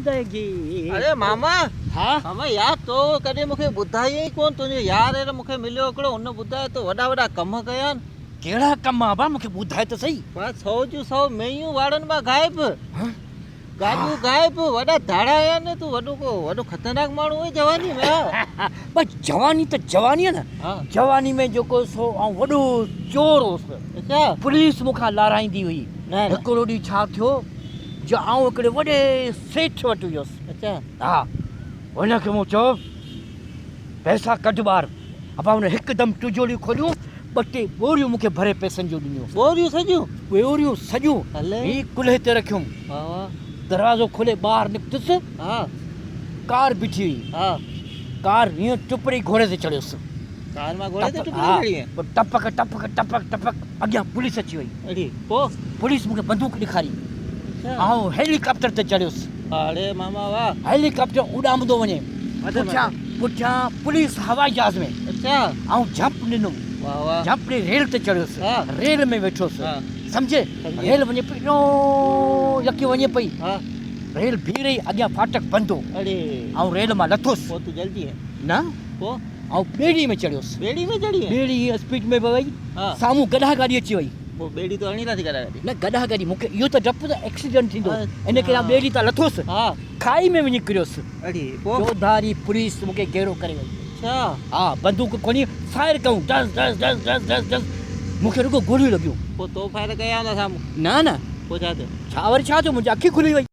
ज़िंदगी। अरे मामा हाँ मामा यार तो कॾहिं मूंखे ॿुधाई ई कोन तुंहिंजो यार अहिड़ो मूंखे मिलियो हिकिड़ो हुन ॿुधायो तो वॾा वॾा कम कया आहिनि। कहिड़ा कम आहे बा मूंखे ॿुधाए त सही। बस 100 जूं 100 मेयूं वाड़नि मां गायब, हाँ? गाॾियूं गायब, वॾा धाड़ा आया आहिनि। तूं वॾो ख़तरनाक माण्हू आहे जवानी में। हा बस जवानी त जवानी आहे न। हाँ। जवानी में जेको सो ऐं वॾो चोर हुउसि। अच्छा पुलिस मूंखां लाराईंदी हुई। न हिकिड़ो ॾींहुं छा थियो जो आउं हिकिड़े वॾे सेठ वटि वियुसि। अच्छा हा हुनखे मूं चयो पैसा कढ ॿार। अब हुन हिकदमि तिजोरियूं खोलियूं, 2 ॿोरियूं मूंखे भरे पैसनि जूं ॾिनियूं। बोरियूं सॼियूं ॿोरियूं सॼियूं हले ही कुल्हे ते रखियुमि। वाह वाह दरवाज़ो खोले ॿाहिरि निकितुसि, हा कार बीठी हुई। हा कार हीअं टुपड़ी घोड़े ते चढ़ियुसि। कार मां घोड़े ते टुकड़ी हा, खड़ी है पोइ टपक टपक टपक टपक अॻियां पुलिस अची वई। अड़ी पो पुलिस मूंखे बंदूक ॾेखारी। अच्छा ऐं हेलीकॉप्टर ते चढ़ियुसि। अरे मामा वाह हेलीकॉप्टर उॾामंदो वञे, मथे पुठियां पुठियां पुलिस हवाई जहाज़ में। अच्छा ऐं जंप ॾिनुमि, वाह वाह जंप ॾेई रेल ते चढ़ियुसि। हा। रेल में वेठुसि, हा सम्झे। सम्झी। रेल वञे पई नो यकी वञे पई। हा रेल बीह रही, अॻियां फाटक बंदि हो। अरे ऐं रेल मां लथुसि पो तू जल्दी है न, पो ऐं ॿेड़ी में चढ़ियुसि। बेड़ी में चढ़ी है ॿेड़ी हीअं स्पीड में वई, हा साम्हूं गॾा गाॾी अची वई। पो बेड़ी तो हणी नथी करे न गॾा गाॾी, मूंखे इहो त डपु त एक्सीडेंट थींदो, अच्छा। इन करे ॿेड़ी तां लथुसि, हा खाई में वञी किरियुसि। अड़ी पो चौधारी पुलिस मूंखे घेरो करे वई। अच्छा हा बंदूक खणी फायर कयूं, डस डस डस डस डस डस, मूंखे रुगो गोलियूं लॻियूं। पो तो फायर कया हूंदा साम्हूं न न पो छा थियो छा वरी छा थियो, मुंहिंजी अखी खुली वई।